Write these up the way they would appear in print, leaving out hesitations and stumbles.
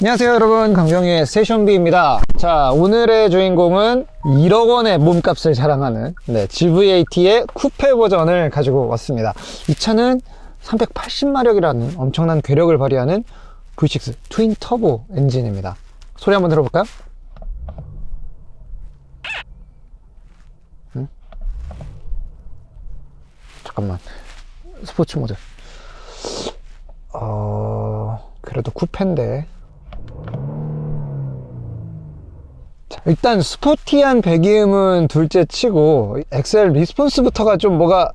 안녕하세요 여러분, 강경의 스테이션비입니다. 자, 오늘의 주인공은 1억 원의 몸값을 자랑하는 GV80의 쿠페 버전을 가지고 왔습니다. 이 차는 380마력이라는 엄청난 괴력을 발휘하는 V6 트윈 터보 엔진입니다. 소리 한번 들어볼까요? 잠깐만, 스포츠 모드. 그래도 쿠페인데. 자, 일단 스포티한 배기음은 둘째 치고 엑셀 리스폰스부터가 좀 뭐가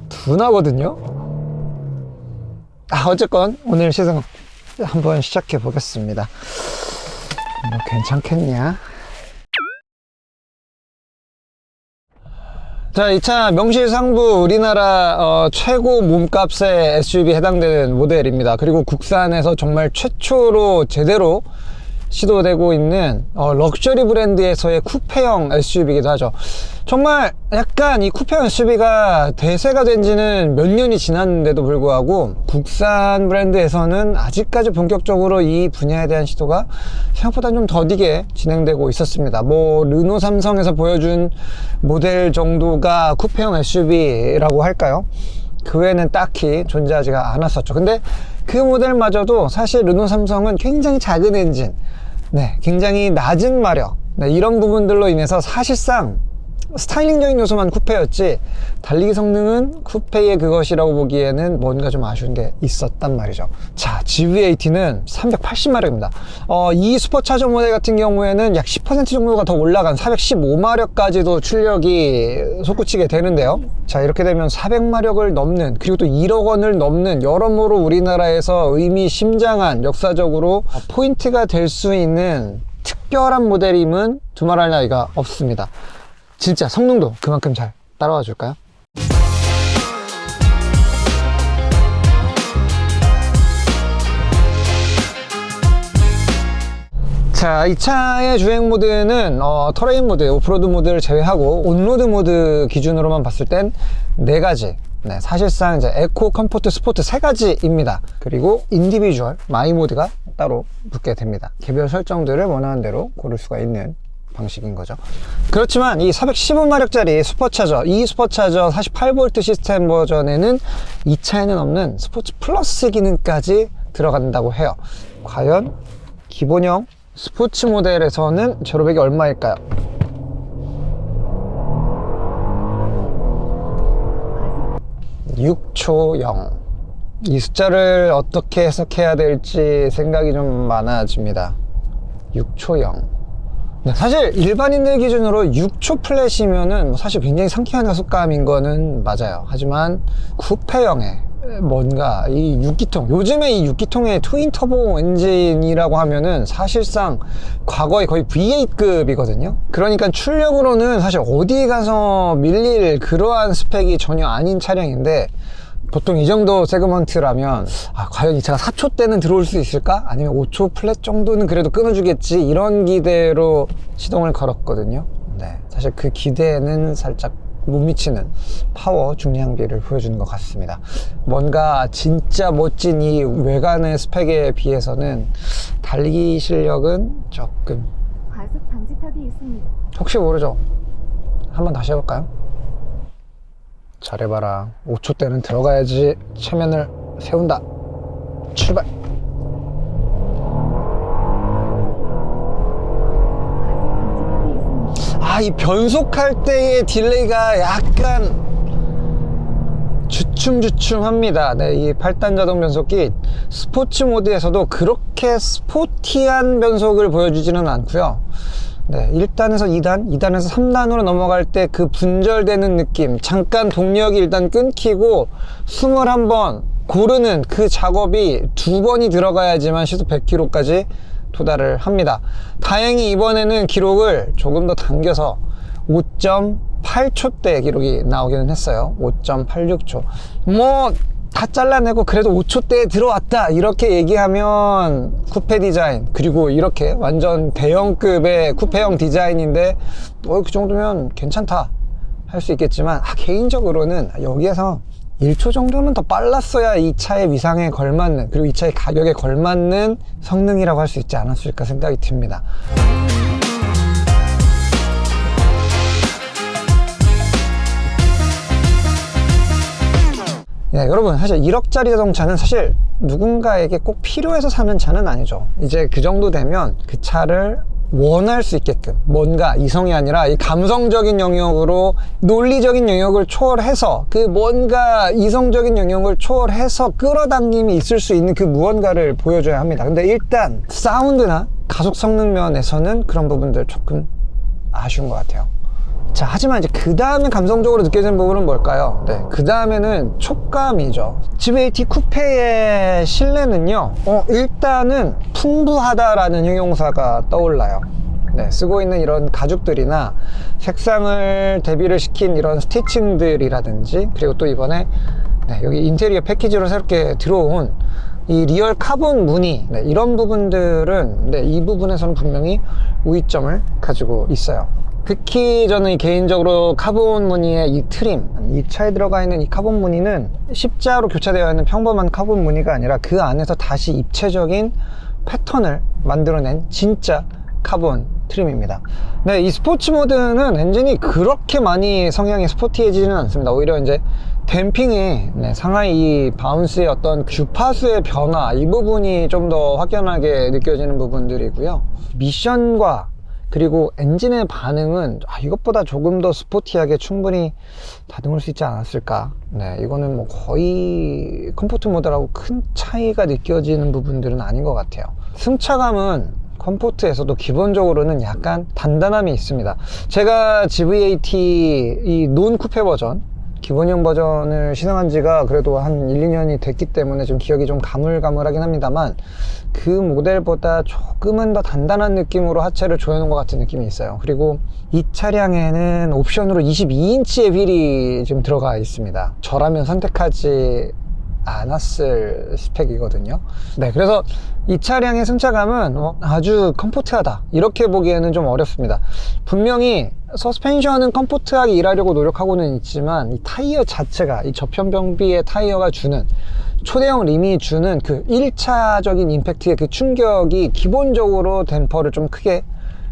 둔하거든요. 어쨌건 오늘 시승 한번 시작해 보겠습니다. 뭐 괜찮겠냐? 자, 이 차 명실상부 우리나라 최고 몸값의 SUV에 해당되는 모델입니다. 그리고 국산에서 정말 최초로 제대로 시도되고 있는 럭셔리 브랜드에서의 쿠페형 SUV이기도 하죠. 정말 약간 이 쿠페형 SUV가 대세가 된 지는 몇 년이 지났는데도 불구하고 국산 브랜드에서는 아직까지 본격적으로 이 분야에 대한 시도가 생각보다 좀 더디게 진행되고 있었습니다. 뭐 르노 삼성에서 보여준 모델 정도가 쿠페형 SUV라고 할까요? 그 외에는 딱히 존재하지가 않았었죠. 근데 그 모델마저도 사실 르노 삼성은 굉장히 작은 엔진, 굉장히 낮은 마력, 이런 부분들로 인해서 사실상 스타일링적인 요소만 쿠페였지 달리기 성능은 쿠페의 그것이라고 보기에는 뭔가 좀 아쉬운 게 있었단 말이죠. 자, GV80는 380마력입니다. 이 슈퍼차저 모델 같은 경우에는 약 10% 정도가 더 올라간 415마력까지도 출력이 솟구치게 되는데요. 자, 이렇게 되면 400마력을 넘는, 그리고 또 1억 원을 넘는 여러모로 우리나라에서 의미심장한 역사적으로 포인트가 될 수 있는 특별한 모델임은 두말할 나위가 없습니다. 진짜 성능도 그만큼 잘 따라와 줄까요? 자, 이 차의 주행 모드는 터레인 모드, 오프로드 모드를 제외하고 온로드 모드 기준으로만 봤을 땐 4가지. 사실상 이제 에코, 컴포트, 스포트 3가지입니다. 그리고 인디비주얼, 마이 모드가 따로 붙게 됩니다. 개별 설정들을 원하는 대로 고를 수가 있는 방식인 거죠. 그렇지만 이 415마력짜리 슈퍼차저, 이 슈퍼차저 48V 시스템 버전에는 이 차에는 없는 스포츠 플러스 기능까지 들어간다고 해요. 과연 기본형 스포츠 모델에서는 제로백이 얼마일까요? 6초 0. 이 숫자를 어떻게 해석해야 될지 생각이 좀 많아집니다. 6초 0. 사실 일반인들 기준으로 6초 플랫이면은 사실 굉장히 상쾌한 가속감인 거는 맞아요. 하지만 쿠페형의 뭔가 이 6기통, 요즘에 이 6기통의 트윈 터보 엔진이라고 하면은 사실상 과거의 거의 V8급이거든요. 그러니까 출력으로는 사실 어디 가서 밀릴 그러한 스펙이 전혀 아닌 차량인데, 보통 이 정도 세그먼트라면 과연 이 차가 4초대는 들어올 수 있을까? 아니면 5초 플랫 정도는 그래도 끊어주겠지, 이런 기대로 시동을 걸었거든요. 사실 그 기대에는 살짝 못 미치는 파워 중량비를 보여주는 것 같습니다. 뭔가 진짜 멋진 이 외관의 스펙에 비해서는 달리기 실력은 조금 과속 방지턱이 있습니다. 혹시 모르죠? 한번 다시 해볼까요? 잘해봐라. 5초 때는 들어가야지. 체면을 세운다. 출발. 이 변속할 때의 딜레이가 약간 주춤주춤합니다. 이 8단 자동 변속기 스포츠 모드에서도 그렇게 스포티한 변속을 보여주지는 않고요. 1단에서 2단, 2단에서 3단으로 넘어갈 때 그 분절되는 느낌, 잠깐 동력이 일단 끊기고 숨을 한번 고르는 그 작업이 2번이 들어가야지만 시속 100km까지 도달을 합니다. 다행히 이번에는 기록을 조금 더 당겨서 5.8초대 기록이 나오기는 했어요. 5.86초. 뭐 다 잘라내고 그래도 5초대에 들어왔다 이렇게 얘기하면 쿠페 디자인, 그리고 이렇게 완전 대형급의 쿠페형 디자인인데 그 정도면 괜찮다 할 수 있겠지만 개인적으로는 여기에서 1초 정도는 더 빨랐어야 이 차의 위상에 걸맞는, 그리고 이 차의 가격에 걸맞는 성능이라고 할 수 있지 않았을까 생각이 듭니다. 네, 여러분, 사실 1억짜리 자동차는 사실 누군가에게 꼭 필요해서 사는 차는 아니죠. 이제 그 정도 되면 그 차를 원할 수 있게끔, 뭔가 이성이 아니라 이 감성적인 영역으로 논리적인 영역을 초월해서, 그 뭔가 이성적인 영역을 초월해서 끌어당김이 있을 수 있는 그 무언가를 보여줘야 합니다. 근데 일단 사운드나 가속 성능 면에서는 그런 부분들 조금 아쉬운 것 같아요. 자, 하지만 이제 그 다음에 감성적으로 느껴지는 부분은 뭘까요? 네, 그 다음에는 촉감이죠. GV80 쿠페의 실내는요, 일단은 풍부하다라는 형용사가 떠올라요. 네, 쓰고 있는 이런 가죽들이나 색상을 대비를 시킨 이런 스티칭들이라든지, 그리고 또 이번에 여기 인테리어 패키지로 새롭게 들어온 이 리얼 카본 무늬, 이런 부분들은 이 부분에서는 분명히 우위점을 가지고 있어요. 특히 저는 개인적으로 카본 무늬의 이 트림, 이 차에 들어가 있는 이 카본 무늬는 십자로 교차되어 있는 평범한 카본 무늬가 아니라 그 안에서 다시 입체적인 패턴을 만들어낸 진짜 카본 트림입니다. 네, 이 스포츠 모드는 엔진이 그렇게 많이 성향이 스포티해지지는 않습니다. 오히려 이제 댐핑이 상하이 이 바운스의 어떤 주파수의 변화, 이 부분이 좀 더 확연하게 느껴지는 부분들이고요. 미션과 그리고 엔진의 반응은 이것보다 조금 더 스포티하게 충분히 다듬을 수 있지 않았을까. 네, 이거는 뭐 거의 컴포트 모드라고 큰 차이가 느껴지는 부분들은 아닌 것 같아요. 승차감은 컴포트에서도 기본적으로는 약간 단단함이 있습니다. 제가 GV80 이 논 쿠페 버전, 기본형 버전을 시승한 지가 그래도 한 1, 2년이 됐기 때문에 좀 기억이 좀 가물가물하긴 합니다만, 그 모델보다 조금은 더 단단한 느낌으로 하체를 조여놓은 것 같은 느낌이 있어요. 그리고 이 차량에는 옵션으로 22인치의 휠이 좀 들어가 있습니다. 저라면 선택하지 않았을 스펙이거든요. 네, 그래서 이 차량의 승차감은 아주 컴포트하다, 이렇게 보기에는 좀 어렵습니다. 분명히 서스펜션은 컴포트하게 일하려고 노력하고는 있지만, 이 타이어 자체가, 이 저편 병비의 타이어가 주는, 초대형 림이 주는 그 1차적인 임팩트의 그 충격이 기본적으로 댐퍼를 좀 크게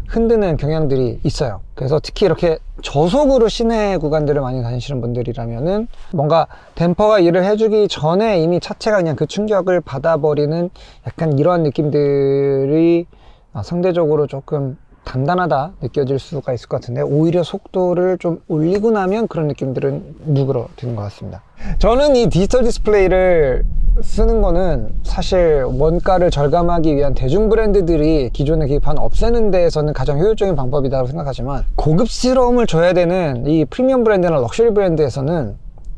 흔드는 경향들이 있어요. 그래서 특히 이렇게 저속으로 시내 구간들을 많이 다니시는 분들이라면은 뭔가 댐퍼가 일을 해주기 전에 이미 차체가 그냥 그 충격을 받아버리는 약간 이러한 느낌들이 상대적으로 조금 단단하다 느껴질 수가 있을 것 같은데, 오히려 속도를 좀 올리고 나면 그런 느낌들은 누그러드는 것 같습니다. 저는 이 디지털 디스플레이를 쓰는 거는 사실 원가를 절감하기 위한 대중 브랜드들이 기존의 기판 없애는 데에서는 가장 효율적인 방법이라고 생각하지만, 고급스러움을 줘야 되는 이 프리미엄 브랜드나 럭셔리 브랜드에서는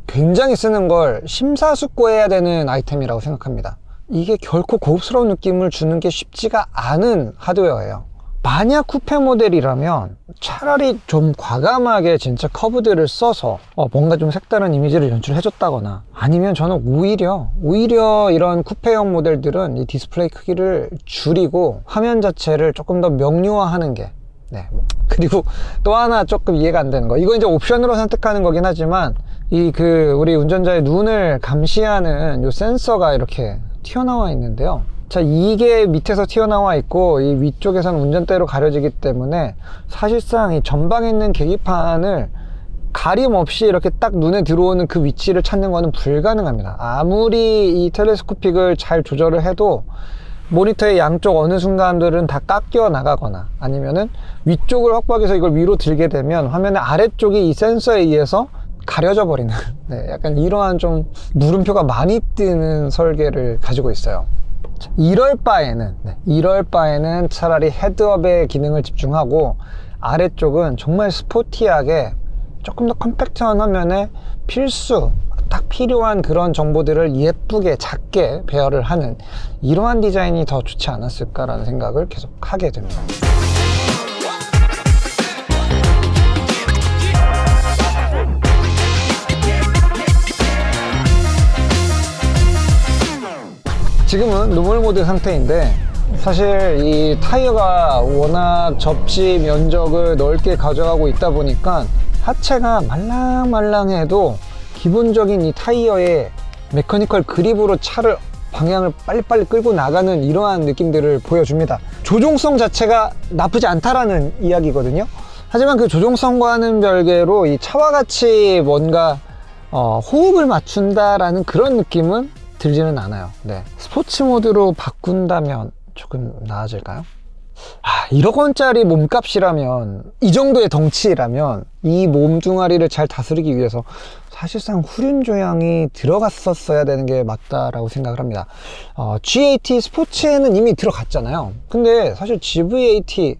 굉장히 쓰는 걸 심사숙고해야 되는 아이템이라고 생각합니다. 이게 결코 고급스러운 느낌을 주는 게 쉽지가 않은 하드웨어예요. 만약 쿠페 모델이라면 차라리 좀 과감하게 진짜 커브들을 써서 뭔가 좀 색다른 이미지를 연출해 줬다거나, 아니면 저는 오히려 이런 쿠페형 모델들은 이 디스플레이 크기를 줄이고 화면 자체를 조금 더 명료화하는 게, 그리고 또 하나 조금 이해가 안 되는 거, 이거 이제 옵션으로 선택하는 거긴 하지만, 우리 운전자의 눈을 감시하는 요 센서가 이렇게 튀어나와 있는데요. 자, 이게 밑에서 튀어나와 있고 이 위쪽에서는 운전대로 가려지기 때문에 사실상 이 전방에 있는 계기판을 가림 없이 이렇게 딱 눈에 들어오는 그 위치를 찾는 거는 불가능합니다. 아무리 이 텔레스코픽을 잘 조절을 해도 모니터의 양쪽 어느 순간들은 다 깎여 나가거나, 아니면은 위쪽을 확보하기 위해서 이걸 위로 들게 되면 화면의 아래쪽이 이 센서에 의해서 가려져 버리는 약간 이러한 좀 물음표가 많이 뜨는 설계를 가지고 있어요. 이럴 바에는 차라리 헤드업의 기능을 집중하고, 아래쪽은 정말 스포티하게 조금 더 컴팩트한 화면에 필수, 딱 필요한 그런 정보들을 예쁘게 작게 배열을 하는 이러한 디자인이 더 좋지 않았을까라는 생각을 계속 하게 됩니다. 지금은 노멀 모드 상태인데, 사실 이 타이어가 워낙 접지 면적을 넓게 가져가고 있다 보니까 하체가 말랑말랑해도 기본적인 이 타이어의 메커니컬 그립으로 차를 방향을 빨리빨리 끌고 나가는 이러한 느낌들을 보여줍니다. 조종성 자체가 나쁘지 않다라는 이야기거든요. 하지만 그 조종성과는 별개로 이 차와 같이 뭔가 호흡을 맞춘다라는 그런 느낌은 들지는 않아요. 네. 스포츠 모드로 바꾼다면 조금 나아질까요? 1억 원짜리 몸값이라면, 이 정도의 덩치라면 이 몸뚱아리를 잘 다스리기 위해서 사실상 후륜 조향이 들어갔었어야 되는 게 맞다라고 생각을 합니다. G80 스포츠에는 이미 들어갔잖아요. 근데 사실 GV80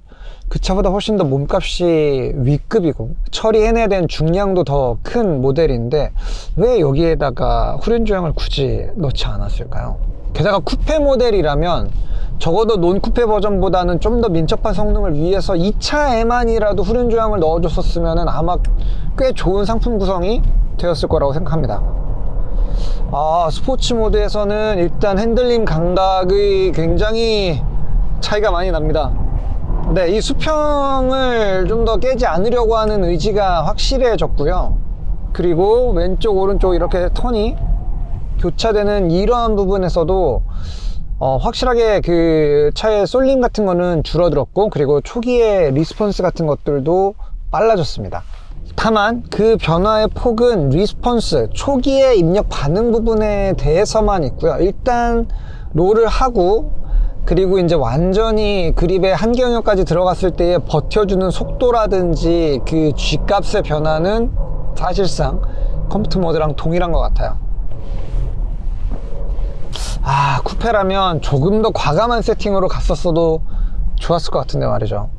그 차보다 훨씬 더 몸값이 위급이고 처리해내야 되는 중량도 더 큰 모델인데 왜 여기에다가 후륜 조향을 굳이 넣지 않았을까요? 게다가 쿠페 모델이라면 적어도 논쿠페 버전보다는 좀 더 민첩한 성능을 위해서 이 차에만이라도 후륜 조향을 넣어줬었으면 아마 꽤 좋은 상품 구성이 되었을 거라고 생각합니다. 스포츠 모드에서는 일단 핸들링 감각이 굉장히 차이가 많이 납니다. 네, 이 수평을 좀 더 깨지 않으려고 하는 의지가 확실해졌고요. 그리고 왼쪽 오른쪽 이렇게 턴이 교차되는 이러한 부분에서도 확실하게 그 차의 쏠림 같은 거는 줄어들었고, 그리고 초기의 리스폰스 같은 것들도 빨라졌습니다. 다만 그 변화의 폭은 리스폰스, 초기의 입력 반응 부분에 대해서만 있고요. 일단 롤을 하고 그리고 이제 완전히 그립의 한경역까지 들어갔을 때의 버텨주는 속도라든지 그 G값의 변화는 사실상 컴포트 모드랑 동일한 것 같아요. 쿠페라면 조금 더 과감한 세팅으로 갔었어도 좋았을 것 같은데 말이죠.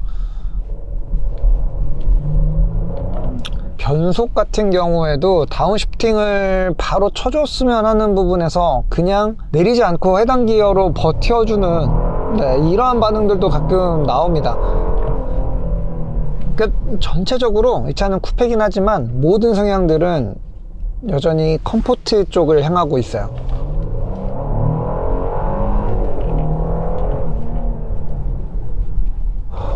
변속 같은 경우에도 다운시프팅을 바로 쳐줬으면 하는 부분에서 그냥 내리지 않고 해당 기어로 버텨주는 이러한 반응들도 가끔 나옵니다. 그러니까 전체적으로 이 차는 쿠페긴 하지만 모든 성향들은 여전히 컴포트 쪽을 향하고 있어요.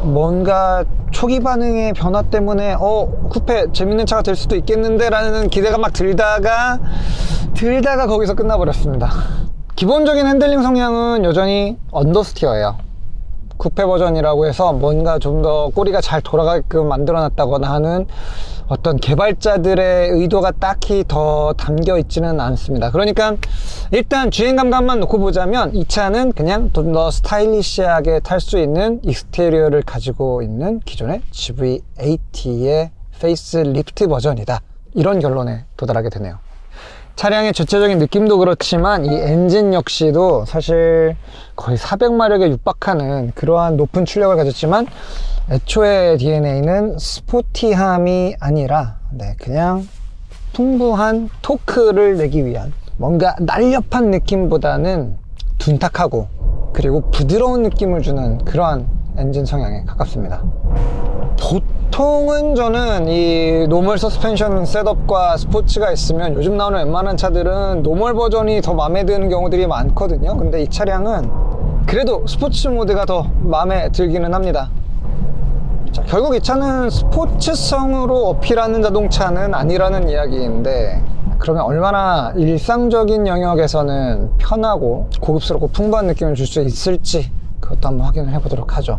뭔가 초기 반응의 변화 때문에 쿠페 재밌는 차가 될 수도 있겠는데 라는 기대가 막 들다가 거기서 끝나버렸습니다. 기본적인 핸들링 성향은 여전히 언더스티어예요. 쿠페 버전이라고 해서 뭔가 좀 더 꼬리가 잘 돌아가게끔 만들어 놨다거나 하는 어떤 개발자들의 의도가 딱히 더 담겨 있지는 않습니다. 그러니까 일단 주행 감각만 놓고 보자면 이 차는 그냥 좀 더 스타일리시하게 탈 수 있는 익스테리어를 가지고 있는 기존의 GV80의 페이스리프트 버전이다, 이런 결론에 도달하게 되네요. 차량의 전체적인 느낌도 그렇지만 이 엔진 역시도 사실 거의 400마력에 육박하는 그러한 높은 출력을 가졌지만 애초에 DNA는 스포티함이 아니라 그냥 풍부한 토크를 내기 위한 뭔가 날렵한 느낌보다는 둔탁하고 그리고 부드러운 느낌을 주는 그러한 엔진 성향에 가깝습니다. 보통은 저는 이 노멀 서스펜션 셋업과 스포츠가 있으면 요즘 나오는 웬만한 차들은 노멀 버전이 더 마음에 드는 경우들이 많거든요. 근데 이 차량은 그래도 스포츠 모드가 더 마음에 들기는 합니다. 자, 결국 이 차는 스포츠성으로 어필하는 자동차는 아니라는 이야기인데, 그러면 얼마나 일상적인 영역에서는 편하고 고급스럽고 풍부한 느낌을 줄 수 있을지 그것도 한번 확인을 해보도록 하죠.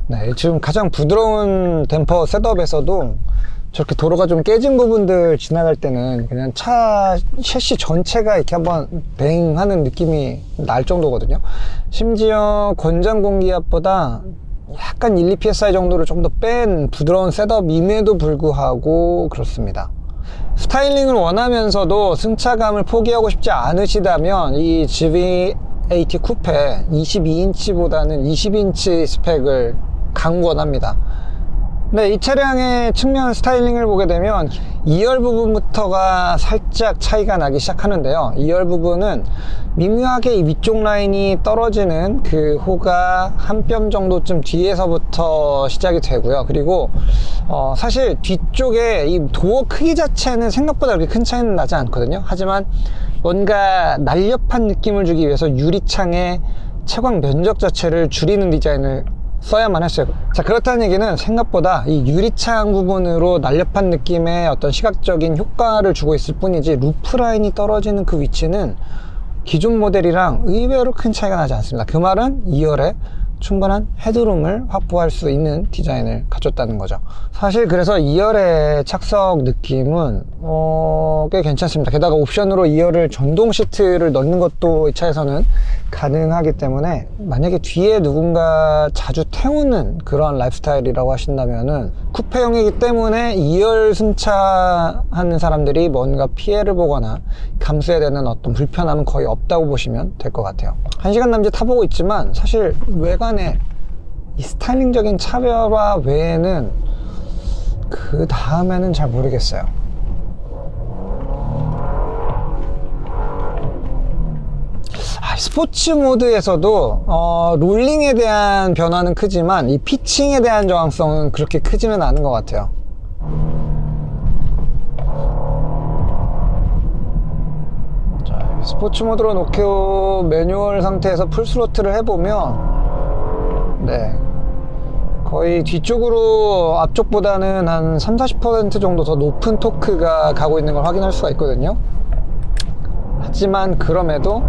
네, 지금 가장 부드러운 댐퍼 셋업에서도 저렇게 도로가 좀 깨진 부분들 지나갈 때는 그냥 차 셰시 전체가 이렇게 한번 뱅 하는 느낌이 날 정도거든요. 심지어 권장 공기압보다 약간 1, 2psi 정도를 좀 더 뺀 부드러운 셋업임에도 불구하고 그렇습니다. 스타일링을 원하면서도 승차감을 포기하고 싶지 않으시다면 이 GV80 쿠페 22인치보다는 20인치 스펙을 강권합니다. 네, 이 차량의 측면 스타일링을 보게 되면 2열 부분부터가 살짝 차이가 나기 시작하는데요. 2열 부분은 미묘하게 이 위쪽 라인이 떨어지는 그 호가 한 뼘 정도쯤 뒤에서부터 시작이 되고요. 그리고 사실 뒤쪽에 이 도어 크기 자체는 생각보다 그렇게 큰 차이는 나지 않거든요. 하지만 뭔가 날렵한 느낌을 주기 위해서 유리창의 채광 면적 자체를 줄이는 디자인을 써야만 했어요. 자, 그렇다는 얘기는 생각보다 이 유리창 부분으로 날렵한 느낌의 어떤 시각적인 효과를 주고 있을 뿐이지 루프 라인이 떨어지는 그 위치는 기존 모델이랑 의외로 큰 차이가 나지 않습니다. 그 말은 2열에 충분한 헤드룸을 확보할 수 있는 디자인을 갖췄다는 거죠. 사실 그래서 2열의 착석 느낌은 꽤 괜찮습니다. 게다가 옵션으로 2열을 전동 시트를 넣는 것도 이 차에서는 가능하기 때문에 만약에 뒤에 누군가 자주 태우는 그런 라이프스타일이라고 하신다면은 쿠페형이기 때문에 2열 승차하는 사람들이 뭔가 피해를 보거나 감수해야 되는 어떤 불편함은 거의 없다고 보시면 될 것 같아요. 1시간 남짓 타보고 있지만 사실 외관에 이 스타일링적인 차별화 외에는 그 다음에는 잘 모르겠어요. 스포츠 모드에서도 롤링에 대한 변화는 크지만 이 피칭에 대한 저항성은 그렇게 크지는 않은 것 같아요. 자, 스포츠 모드로 놓고 매뉴얼 상태에서 풀스로틀을 해보면 네, 거의 뒤쪽으로 앞쪽보다는 한 30-40% 정도 더 높은 토크가 가고 있는 걸 확인할 수가 있거든요. 하지만 그럼에도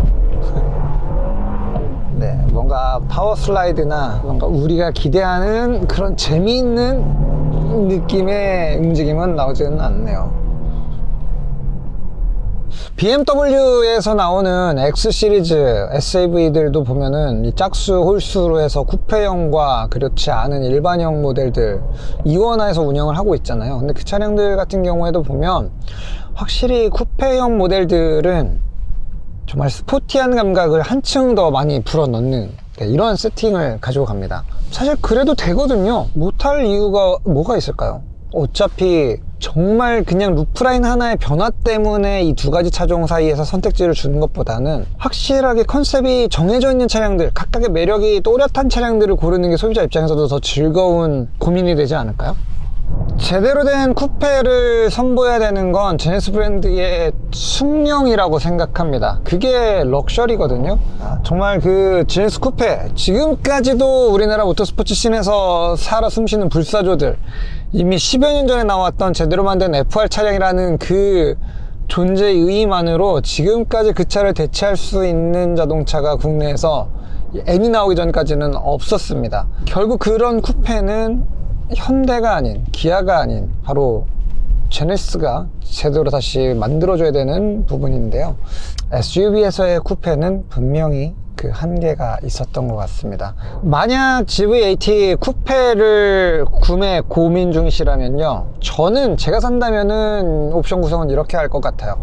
네, 뭔가 파워 슬라이드나 뭔가 우리가 기대하는 그런 재미있는 느낌의 움직임은 나오지는 않네요. BMW에서 나오는 X 시리즈 SAV들도 보면은 이 짝수 홀수로 해서 쿠페형과 그렇지 않은 일반형 모델들 이원화해서 운영을 하고 있잖아요. 근데 그 차량들 같은 경우에도 보면 확실히 쿠페형 모델들은 정말 스포티한 감각을 한층 더 많이 불어넣는 이런 세팅을 가지고 갑니다. 사실 그래도 되거든요. 못할 이유가 뭐가 있을까요? 어차피 정말 그냥 루프라인 하나의 변화 때문에 이 두 가지 차종 사이에서 선택지를 주는 것보다는 확실하게 컨셉이 정해져 있는 차량들, 각각의 매력이 또렷한 차량들을 고르는 게 소비자 입장에서도 더 즐거운 고민이 되지 않을까요? 제대로 된 쿠페를 선보여야 되는 건 제네시스 브랜드의 숙명이라고 생각합니다. 그게 럭셔리거든요. 정말 그 제네시스 쿠페, 지금까지도 우리나라 모터스포츠 씬에서 살아 숨쉬는 불사조들, 이미 10여 년 전에 나왔던 제대로 만든 FR 차량이라는 그 존재의 의의만으로 지금까지 그 차를 대체할 수 있는 자동차가 국내에서 N이 나오기 전까지는 없었습니다. 결국 그런 쿠페는 현대가 아닌, 기아가 아닌 바로 제네시스가 제대로 다시 만들어줘야 되는 부분인데요. SUV에서의 쿠페는 분명히 그 한계가 있었던 것 같습니다. 만약 GV80 쿠페를 구매 고민 중이시라면요, 저는 제가 산다면은 옵션 구성은 이렇게 할 것 같아요.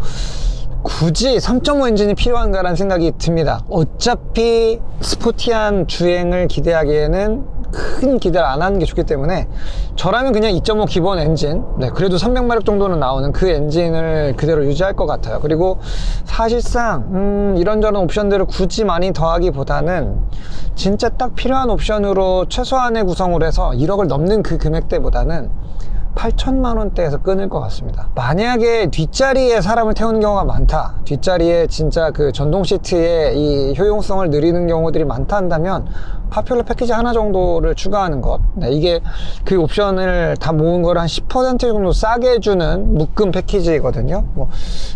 굳이 3.5 엔진이 필요한가라는 생각이 듭니다. 어차피 스포티한 주행을 기대하기에는 큰 기대를 안 하는 게 좋기 때문에 저라면 그냥 2.5 기본 엔진, 네, 그래도 300마력 정도는 나오는 그 엔진을 그대로 유지할 것 같아요. 그리고 사실상 이런저런 옵션들을 굳이 많이 더하기보다는 진짜 딱 필요한 옵션으로 최소한의 구성을 해서 1억을 넘는 그 금액대보다는 8천만 원대에서 끊을 것 같습니다. 만약에 뒷자리에 사람을 태우는 경우가 많다, 뒷자리에 진짜 그 전동 시트의 이 효용성을 느리는 경우들이 많다 한다면 파퓰러 패키지 하나 정도를 추가하는 것, 네, 이게 그 옵션을 다 모은 걸 한 10% 정도 싸게 해주는 묶음 패키지거든요. 뭐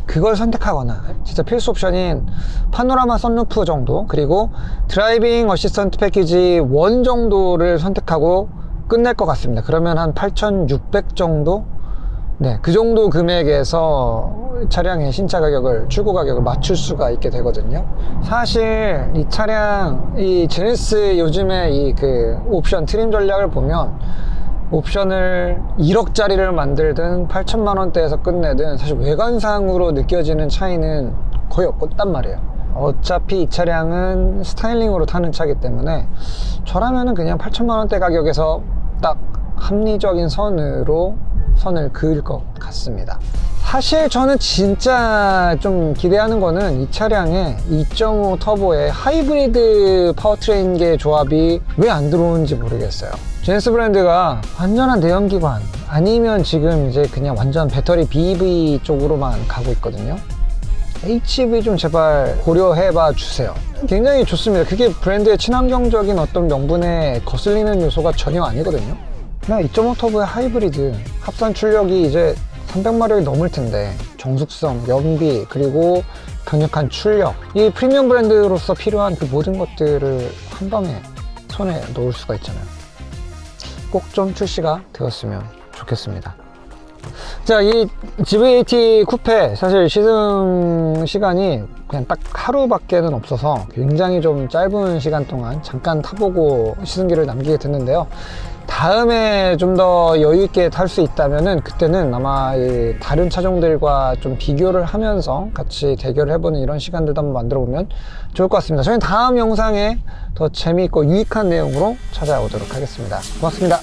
그걸 선택하거나 진짜 필수 옵션인 파노라마 선루프 정도, 그리고 드라이빙 어시스턴트 패키지 1 정도를 선택하고 끝낼 것 같습니다. 그러면 한 8,600 정도? 네, 그 정도 금액에서 차량의 신차 가격을, 출고 가격을 맞출 수가 있게 되거든요. 사실 이 차량, 이 제네시스 요즘에 이 그 옵션 트림 전략을 보면 옵션을 1억짜리를 만들든 8천만 원대에서 끝내든 사실 외관상으로 느껴지는 차이는 거의 없단 말이에요. 어차피 이 차량은 스타일링으로 타는 차이기 때문에 저라면은 그냥 8천만 원대 가격에서 딱 합리적인 선을 그을 것 같습니다. 사실 저는 진짜 좀 기대하는 거는 이 차량의 2.5 터보의 하이브리드 파워트레인계 조합이 왜 안 들어오는지 모르겠어요. 제네시스 브랜드가 완전한 내연기관 아니면 지금 이제 그냥 완전 배터리 BEV 쪽으로만 가고 있거든요. HEV 좀 제발 고려해봐 주세요. 굉장히 좋습니다. 그게 브랜드의 친환경적인 어떤 명분에 거슬리는 요소가 전혀 아니거든요. 그냥 2.5 터보의 하이브리드 합산 출력이 이제 300마력이 넘을 텐데 정숙성, 연비, 그리고 강력한 출력, 이 프리미엄 브랜드로서 필요한 그 모든 것들을 한 방에 손에 놓을 수가 있잖아요. 꼭 좀 출시가 되었으면 좋겠습니다. 자, 이 GV80 쿠페 사실 시승 시간이 그냥 딱 하루밖에는 없어서 굉장히 좀 짧은 시간 동안 잠깐 타보고 시승기를 남기게 됐는데요. 다음에 좀 더 여유있게 탈 수 있다면은 그때는 아마 이 다른 차종들과 좀 비교를 하면서 같이 대결을 해보는 이런 시간들도 한번 만들어 보면 좋을 것 같습니다. 저희는 다음 영상에 더 재미있고 유익한 내용으로 찾아오도록 하겠습니다. 고맙습니다.